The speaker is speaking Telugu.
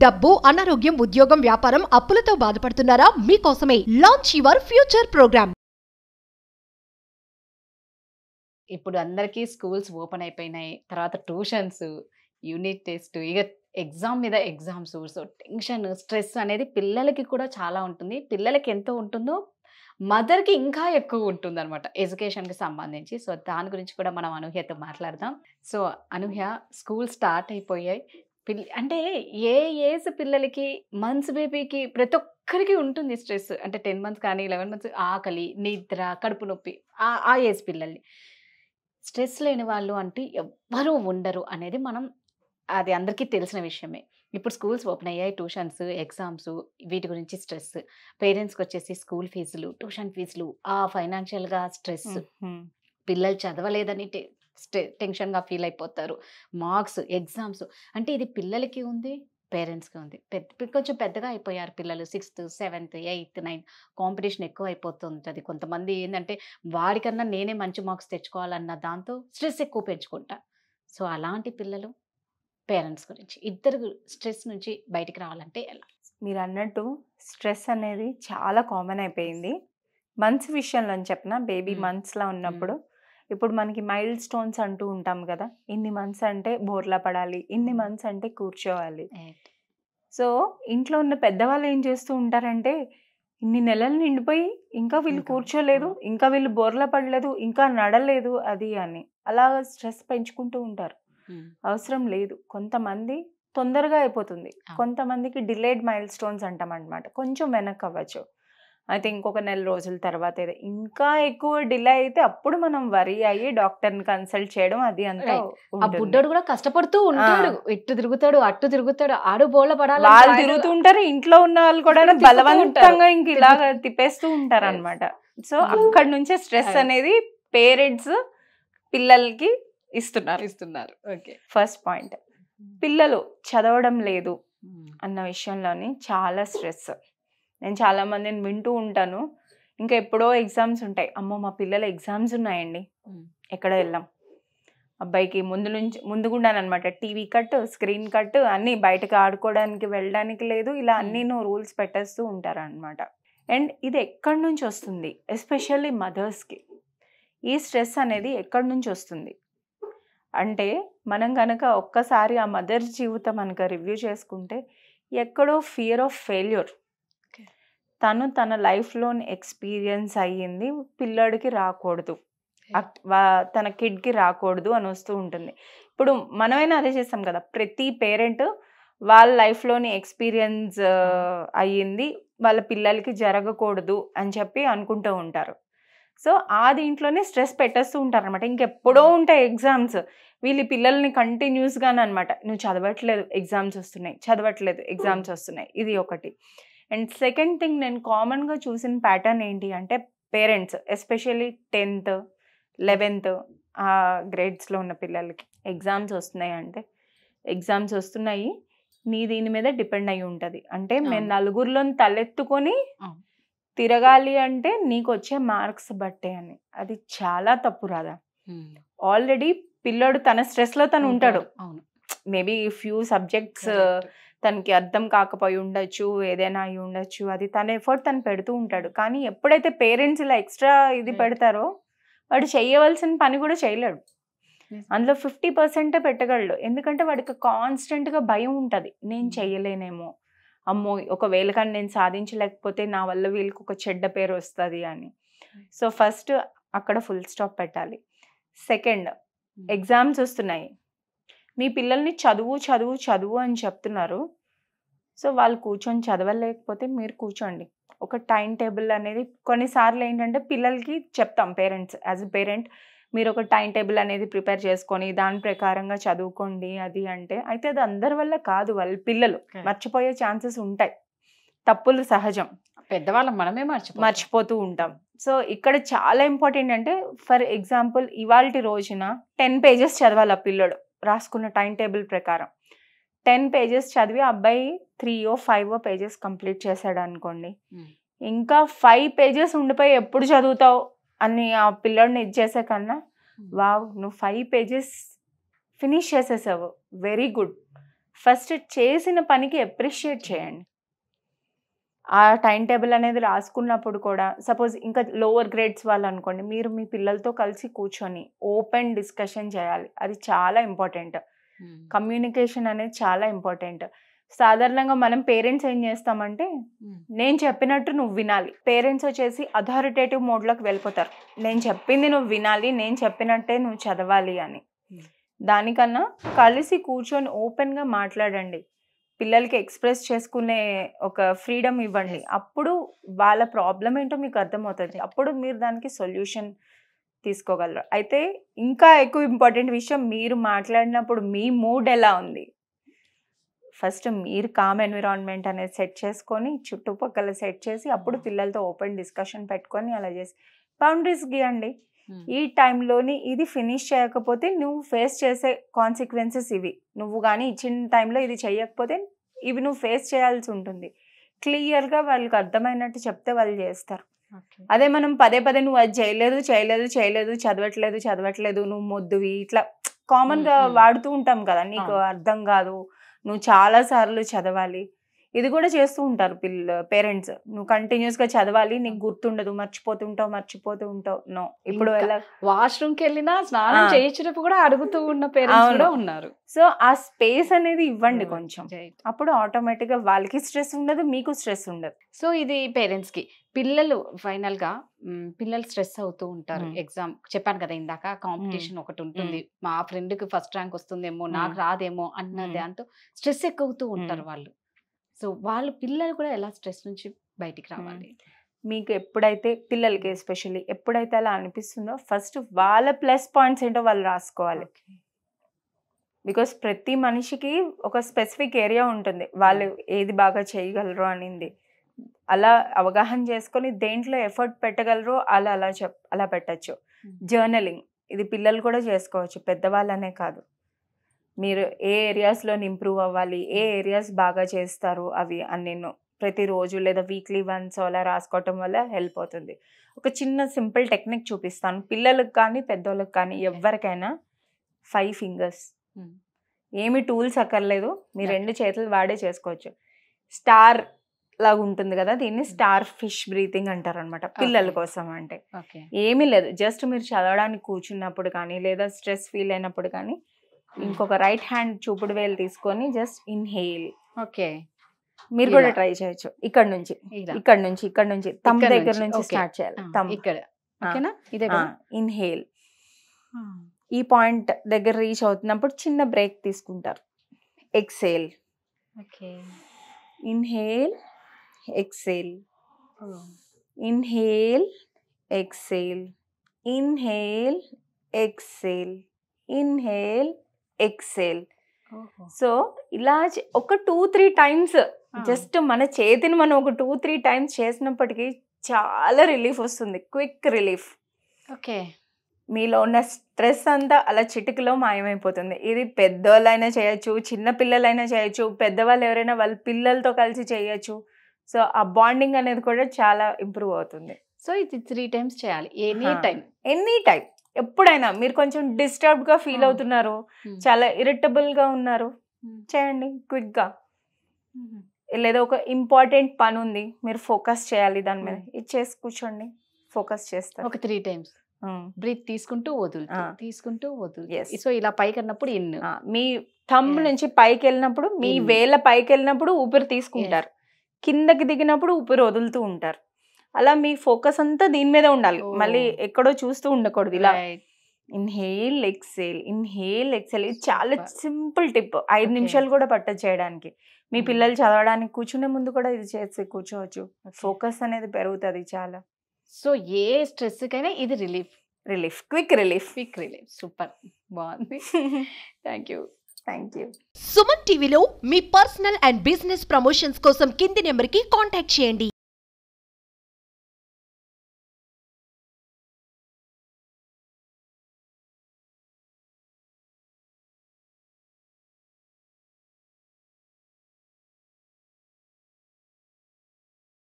డబ్బు, అనారోగ్యం, ఉద్యోగం, వ్యాపారం, అప్పులతో బాధపడుతున్నారా? మీకోసమే లాంచ్ యువర్ ఫ్యూచర్ ప్రోగ్రామ్. ఇప్పుడు అందరికీ స్కూల్స్ ఓపెన్ అయిపోయినాయి. తర్వాత ట్యూషన్స్, యూనిట్ టెస్ట్, ఇక ఎగ్జామ్ మీద ఎగ్జామ్స్. సో టెన్షన్, స్ట్రెస్ అనేది పిల్లలకి కూడా చాలా ఉంటుంది. పిల్లలకి ఎంతో ఉంటుందో మదర్‌కి ఇంకా ఎక్కువ ఉంటుందన్నమాట ఎడ్యుకేషన్‌కి సంబంధించి. సో దాని గురించి కూడా మనం అనూహ్యతో మాట్లాడదాం. సో అనూహ్య, స్కూల్ స్టార్ట్ అయిపోయాయి. అంటే ఏ ఏజ్ పిల్లలకి, మంత్స్ బేబీకి ప్రతి ఒక్కరికి ఉంటుంది స్ట్రెస్. అంటే 10 మంత్స్ కానీ 11 మంత్స్ ఆకలి, నిద్ర, కడుపు నొప్పి, ఆ ఏజ్ పిల్లల్ని. స్ట్రెస్ లేని వాళ్ళు అంటే ఎవ్వరూ ఉండరు అనేది అది అందరికీ తెలిసిన విషయమే. ఇప్పుడు స్కూల్స్ ఓపెన్ అయ్యాయి. ట్యూషన్స్, ఎగ్జామ్స్, వీటి గురించి స్ట్రెస్. పేరెంట్స్‌కి వచ్చేసి స్కూల్ ఫీజులు, ట్యూషన్ ఫీజులు, ఫైనాన్షియల్‌గా స్ట్రెస్. పిల్లలు చదవలేదని టెన్షన్‌గా ఫీల్ అయిపోతారు. Marks, exams. అంటే ఇది పిల్లలకి ఉంది, పేరెంట్స్‌కి ఉంది. కొంచెం పెద్దగా అయిపోయారు పిల్లలు. 6థ్, 7థ్, 8థ్, 9థ్ కాంపిటీషన్ ఎక్కువ అయిపోతుంటది. కొంతమంది ఏందంటే వాడికన్నా నేనే మంచి మార్క్స్ తెచ్చుకోవాలన్న దాంతో స్ట్రెస్ ఎక్కువ పెంచుకుంటా. సో అలాంటి పిల్లలు, పేరెంట్స్ గురించి ఇద్దరు స్ట్రెస్ నుంచి బయటికి రావాలంటే ఎలా? మీరు అన్నట్టు స్ట్రెస్ అనేది చాలా కామన్ అయిపోయింది. మంత్స్ విషయంలో చెప్పిన బేబీ మంత్స్లో ఉన్నప్పుడు ఇప్పుడు మనకి మైల్ స్టోన్స్ అంటూ ఉంటాం కదా. ఇన్ని మంత్స్ అంటే బోర్లా పడాలి, ఇన్ని మంత్స్ అంటే కూర్చోవాలి. సో ఇంట్లో ఉన్న పెద్దవాళ్ళు ఏం చేస్తూ ఉంటారంటే ఇన్ని నెలలు నిండిపోయి ఇంకా వీళ్ళు కూర్చోలేదు, ఇంకా వీళ్ళు బోర్లా పడలేదు, ఇంకా నడలేదు అది అని అలా స్ట్రెస్ పెంచుకుంటూ ఉంటారు. అవసరం లేదు. కొంతమంది తొందరగా అయిపోతుంది, కొంతమందికి డిలేడ్ మైల్ స్టోన్స్ అంటాం అనమాట. కొంచెం వెనక్కి అవ్వచ్చు. అయితే ఇంకొక నెల రోజుల తర్వాత ఇంకా ఎక్కువ డిలే అయితే అప్పుడు మనం వరి అయ్యి డాక్టర్ని కన్సల్ట్ చేయడం అది అంతా. ఆ బుడ్డోడు కూడా కష్టపడుతూ ఉంటాడు, ఇటు తిరుగుతాడు, అట్టు తిరుగుతాడు, ఆడు బోళ్ళ పడాలి, వాళ్ళు తిరుగుతూ ఉంటారు. ఇంట్లో ఉన్న వాళ్ళు కూడా బలవంతంగా ఇంక ఇలాగా తిప్పేస్తూ ఉంటారు అనమాట. సో అక్కడ నుంచే స్ట్రెస్ అనేది పేరెంట్స్ పిల్లలకి ఇస్తున్నారు. Okay, first point. పిల్లలు చదవడం లేదు అన్న విషయంలోని చాలా స్ట్రెస్. నేను చాలా మందిని వింటూ ఉంటాను, ఇంకా ఎప్పుడో ఎగ్జామ్స్ ఉంటాయి, అమ్మో మా పిల్లల ఎగ్జామ్స్ ఉన్నాయండి, ఎక్కడ వెళ్ళాం. అబ్బాయికి ముందుగుండానమాట టీవీ కట్, స్క్రీన్ కట్, అన్నీ బయటకు ఆడుకోవడానికి వెళ్ళడానికి లేదు, ఇలా అన్నీ రూల్స్ పెట్టేస్తూ ఉంటారు అనమాట. అండ్ ఇది ఎక్కడి నుంచి వస్తుంది? ఎస్పెషల్లీ మదర్స్కి ఈ స్ట్రెస్ అనేది ఎక్కడి నుంచి వస్తుంది అంటే, మనం కనుక ఒక్కసారి ఆ మదర్ జీవితం కనుక రివ్యూ చేసుకుంటే ఎక్కడో ఫియర్ ఆఫ్ ఫెయిల్యూర్ తను తన లైఫ్లోని ఎక్స్పీరియన్స్ అయ్యింది, పిల్లాడికి రాకూడదు, తన కిడ్కి రాకూడదు అని వస్తూ ఉంటుంది. ఇప్పుడు మనమైనా అదే చేస్తాం కదా, ప్రతి పేరెంట్ వాళ్ళ లైఫ్లోని ఎక్స్పీరియన్స్ అయ్యింది వాళ్ళ పిల్లలకి జరగకూడదు అని చెప్పి అనుకుంటూ ఉంటారు. సో ఆ దీంట్లోనే స్ట్రెస్ పెట్టేస్తూ ఉంటారు అనమాట. ఇంకెప్పుడో ఉంటాయి ఎగ్జామ్స్, వీళ్ళు పిల్లల్ని కంటిన్యూస్గానే అనమాట, నువ్వు చదవట్లేదు ఎగ్జామ్స్ వస్తున్నాయి, చదవట్లేదు ఎగ్జామ్స్ వస్తున్నాయి. ఇది ఒకటి. అండ్ సెకండ్ థింగ్, నేను కామన్గా చూసిన ప్యాటర్న్ ఏంటి అంటే, పేరెంట్స్ ఎస్పెషల్లీ 10th, 11th ఆ గ్రేడ్స్లో ఉన్న పిల్లలకి ఎగ్జామ్స్ వస్తున్నాయి అంటే, ఎగ్జామ్స్ వస్తున్నాయి నీ దీని మీద డిపెండ్ అయి ఉంటుంది. అంటే మేము నలుగురిలోని తలెత్తుకొని తిరగాలి అంటే నీకు వచ్చే మార్క్స్ బట్టే అని. అది చాలా తప్పు రాదా. ఆల్రెడీ పిల్లోడు తన స్ట్రెస్లో తను ఉంటాడు. మేబీ ఫ్యూ సబ్జెక్ట్స్ తనకి అర్థం కాకపోయి ఉండొచ్చు, ఏదైనా అయి ఉండొచ్చు, అది తన ఎఫర్ట్ తను పెడుతూ ఉంటాడు. కానీ ఎప్పుడైతే పేరెంట్స్ ఇలా ఎక్స్ట్రా ఇది పెడతారో వాడు చేయవలసిన పని కూడా చేయలేడు. అందులో 50% పెట్టగలడు. ఎందుకంటే వాడికి కాన్స్టెంట్గా భయం ఉంటుంది, నేను చెయ్యలేనేమో, అమ్మో ఒకవేళ కానీ నేను సాధించలేకపోతే నా వల్ల వీళ్ళకి ఒక చెడ్డ పేరు వస్తుంది అని. సో ఫస్ట్ అక్కడ ఫుల్ స్టాప్ పెట్టాలి. సెకండ్, ఎగ్జామ్స్ వస్తున్నాయి, మీ పిల్లల్ని చదువు చదువు చదువు అని చెప్తున్నారు. సో వాళ్ళు కూర్చొని చదవలేకపోతే మీరు కూర్చోండి. ఒక టైం టేబుల్ అనేది కొన్నిసార్లు ఏంటంటే పిల్లలకి చెప్తాం పేరెంట్స్, యాజ్ ఎ పేరెంట్ మీరు ఒక టైం టేబుల్ అనేది ప్రిపేర్ చేసుకొని దాని ప్రకారంగా చదువుకోండి అది అంటే. అయితే అది అందరి వల్ల కాదు, వాళ్ళ పిల్లలు మర్చిపోయే ఛాన్సెస్ ఉంటాయి, తప్పులు సహజం, పెద్దవాళ్ళం మనమే మర్చిపోతూ ఉంటాం. సో ఇక్కడ చాలా ఇంపార్టెంట్ అంటే, ఫర్ ఎగ్జాంపుల్ ఇవాల్టి రోజున 10 పేజెస్ చదవాలి ఆ పిల్లడు రాసుకున్న టైం టేబుల్ ప్రకారం. 10 పేజెస్ చదివి అబ్బాయి 3 or 5 పేజెస్ కంప్లీట్ చేశాడు అనుకోండి, ఇంకా 5 పేజెస్ ఉండిపోయి ఎప్పుడు చదువుతావు అని ఆ పిల్లోడిని ఇచ్చేసే కన్నా, వావ్ నువ్వు 5 పేజెస్ ఫినిష్ చేసేసావు, వెరీ గుడ్, ఫస్ట్ చేసిన పనికి అప్రిషియేట్ చేయండి. ఆ టైం టేబుల్ అనేది రాసుకున్నప్పుడు కూడా సపోజ్ ఇంకా లోవర్ గ్రేడ్స్ వాళ్ళు అనుకోండి, మీరు మీ పిల్లలతో కలిసి కూర్చొని ఓపెన్ డిస్కషన్ చేయాలి. అది చాలా ఇంపార్టెంట్. కమ్యూనికేషన్ అనేది చాలా ఇంపార్టెంట్. సాధారణంగా మనం పేరెంట్స్ ఏం చేస్తామంటే నేను చెప్పినట్టు నువ్వు వినాలి. పేరెంట్స్ వచ్చేసి అథారిటేటివ్ మోడ్లోకి వెళ్ళిపోతారు. నేను చెప్పింది నువ్వు వినాలి, నేను చెప్పినట్టే నువ్వు చదవాలి అని. దానికన్నా కలిసి కూర్చొని ఓపెన్గా మాట్లాడండి. పిల్లలకి ఎక్స్ప్రెస్ చేసుకునే ఒక ఫ్రీడమ్ ఇవ్వండి. అప్పుడు వాళ్ళ ప్రాబ్లం ఏంటో మీకు అర్థమవుతుంది. అప్పుడు మీరు దానికి సొల్యూషన్ తీసుకోగలరు. అయితే ఇంకా ఎక్కువ ఇంపార్టెంట్ విషయం, మీరు మాట్లాడినప్పుడు మీ మూడ్ ఎలా ఉంది. ఫస్ట్ మీరు కామ్ ఎన్విరాన్మెంట్ అనేది సెట్ చేసుకొని చుట్టుపక్కల సెట్ చేసి అప్పుడు పిల్లలతో ఓపెన్ డిస్కషన్ పెట్టుకొని అలా చేసి బౌండరీస్ గీయండి. ఈ టైంలోని ఇది ఫినిష్ చేయకపోతే నువ్వు ఫేస్ చేసే కాన్సిక్వెన్సెస్ ఇవి. నువ్వు కానీ ఇచ్చిన టైంలో ఇది చేయకపోతే ఇవి నువ్వు ఫేస్ చేయాల్సి ఉంటుంది. క్లియర్గా వాళ్ళకి అర్థమైనట్టు చెప్తే వాళ్ళు చేస్తారు. అదే మనం పదే పదే నువ్వు అది చేయలేదు చేయలేదు చేయలేదు చదవట్లేదు నువ్వు మొద్దువి ఇట్లా కామన్గా వాడుతూ ఉంటాం కదా, నీకు అర్థం కాదు, నువ్వు చాలా సార్లు చదవాలి, ఇది కూడా చేస్తూ ఉంటారు పేరెంట్స్. నువ్వు కంటిన్యూస్గా చదవాలి, నీకు గుర్తుండదు, మర్చిపోతూ ఉంటావు. నో, ఇప్పుడు వాష్రూమ్కి వెళ్ళినా స్నానం చేయించినప్పుడు కూడా అడుగుతూ ఉన్న పేరెంట్స్ కూడా ఉన్నారు. సో ఆ స్పేస్ అనేది ఇవ్వండి కొంచెం, అప్పుడు ఆటోమేటిక్గా వాళ్ళకి స్ట్రెస్ ఉండదు, మీకు స్ట్రెస్ ఉండదు. సో ఇది పేరెంట్స్ కి. పిల్లలు ఫైనల్ గా పిల్లలు స్ట్రెస్ అవుతూ ఉంటారు. ఎగ్జామ్ చెప్పాను కదా ఇందాక, కాంపిటీషన్ ఒకటి ఉంటుంది, మా ఫ్రెండ్ కి ఫస్ట్ ర్యాంక్ వస్తుందేమో, నాకు రాదేమో అన్నది అంటూ స్ట్రెస్ ఎక్కువతూ ఉంటారు వాళ్ళు. సో వాళ్ళు పిల్లలు కూడా ఎలా స్ట్రెస్ నుంచి బయటికి రావాలి? మీకు ఎప్పుడైతే పిల్లలకి ఎస్పెషల్లీ ఎప్పుడైతే అలా అనిపిస్తుందో ఫస్ట్ వాళ్ళ ప్లస్ పాయింట్స్ ఏంటో వాళ్ళు రాసుకోవాలి. బికాస్ ప్రతి మనిషికి ఒక స్పెసిఫిక్ ఏరియా ఉంటుంది, వాళ్ళు ఏది బాగా చేయగలరు అనేది. అలా అవగాహన చేసుకొని దేంట్లో ఎఫర్ట్ పెట్టగలరో అలా పెట్టచ్చు. జర్నలింగ్ ఇది పిల్లలు కూడా చేసుకోవచ్చు, పెద్దవాళ్ళనే కాదు. మీరు ఏ ఏరియాస్లో ఇంప్రూవ్ అవ్వాలి, ఏ ఏరియాస్ బాగా చేస్తారు అవి నేను ప్రతిరోజు లేదా వీక్లీ వన్స్ అలా రాసుకోవటం వల్ల హెల్ప్ అవుతుంది. ఒక చిన్న సింపుల్ టెక్నిక్ చూపిస్తాను, పిల్లలకు కానీ పెద్దోళ్ళకి కానీ ఎవరికైనా. 5 fingers, ఏమి టూల్స్ అక్కర్లేదు, మీ 2 చేతులు వాడే చేసుకోవచ్చు. స్టార్ లాగా ఉంటుంది కదా, దీన్ని స్టార్ ఫిష్ బ్రీతింగ్ అంటారు అనమాట పిల్లల కోసం. అంటే ఏమీ లేదు, జస్ట్ మీరు చదవడానికి కూర్చున్నప్పుడు కానీ లేదా స్ట్రెస్ ఫీల్ అయినప్పుడు కానీ ఇంకొక రైట్ హ్యాండ్ చూపుడు వేలు తీసుకొని జస్ట్ ఇన్హేల్. ఓకే, మీరు కూడా ట్రై చేయొచ్చు. ఇక్కడ నుంచి తమ్ దగ్గర నుంచి స్టార్ట్ చేయాలి. తమ్ ఇక్కడ, ఇన్హేల్. ఈ పాయింట్ దగ్గర రీచ్ అవుతున్నప్పుడు చిన్న బ్రేక్ తీసుకుంటారు. Exhale, inhale, exhale, inhale, exhale, inhale, exhale, inhale, exhale. So ఇలా ఒక 2-3 టైమ్స్ జస్ట్ మన చేతిని మనం ఒక 2-3 టైమ్స్ చేసినప్పటికీ చాలా రిలీఫ్ వస్తుంది, క్విక్ రిలీఫ్. ఓకే, మీలో ఉన్న స్ట్రెస్ అంతా అలా చిటికలో మాయమైపోతుంది. ఇది పెద్దోళ్ళైనా చేయొచ్చు, చిన్న పిల్లలైనా చేయొచ్చు, పెద్దవాళ్ళు ఎవరైనా వాళ్ళ పిల్లలతో కలిసి చేయొచ్చు. సో ఆ బాండింగ్ అనేది కూడా చాలా ఇంప్రూవ్ అవుతుంది. సో ఇది 3 times చేయాలి, ఎనీ టైం ఎప్పుడైనా. మీరు కొంచెం డిస్టర్బ్డ్గా ఫీల్ అవుతున్నారు, చాలా ఇరిటబుల్గా ఉన్నారు, చేయండి క్విక్గా. లేదా ఒక ఇంపార్టెంట్ పని ఉంది, మీరు ఫోకస్ చేయాలి దాని మీద, ఇది చేసి కూర్చోండి, ఫోకస్ చేస్తారు. ఒక 3 times బ్రీత్ తీసుకుంటూ వదులు. సో ఇలా పైకి అన్నప్పుడు మీ థంబ్ నుంచి పైకి వెళ్ళినప్పుడు, మీ వేళ్ళ పైకి వెళ్ళినప్పుడు ఊపిరి తీసుకుంటారు, కిందకి దిగినప్పుడు ఊపిరి వదులుతూ ఉంటారు. అలా మీ ఫోకస్ అంతా దీని మీద ఉండాలి, మళ్ళీ ఎక్కడో చూస్తూ ఉండకూడదు. ఇలా ఇన్హేల్, ఎక్సేల్, ఇన్హేల్, ఎక్సేల్. ఇది చాలా సింపుల్ టిప్, 5 నిమిషాలు కూడా పట్టదు చేయడానికి. మీ పిల్లలు చదవడానికి కూర్చునే ముందు కూడా ఇది చేసి కూర్చోవచ్చు. ఫోకస్ అనేది పెరుగుతుంది చాలా. సో ఏ స్ట్రెస్ కైనా ఇది రిలీఫ్, క్విక్ రిలీఫ్. సూపర్, బాగుంది. Thank you. సుమన్ టీవీలో మీ పర్సనల్ అండ్ బిజినెస్ ప్రమోషన్స్ కోసం కింది నెంబర్కి కాంటాక్ట్ చేయండి.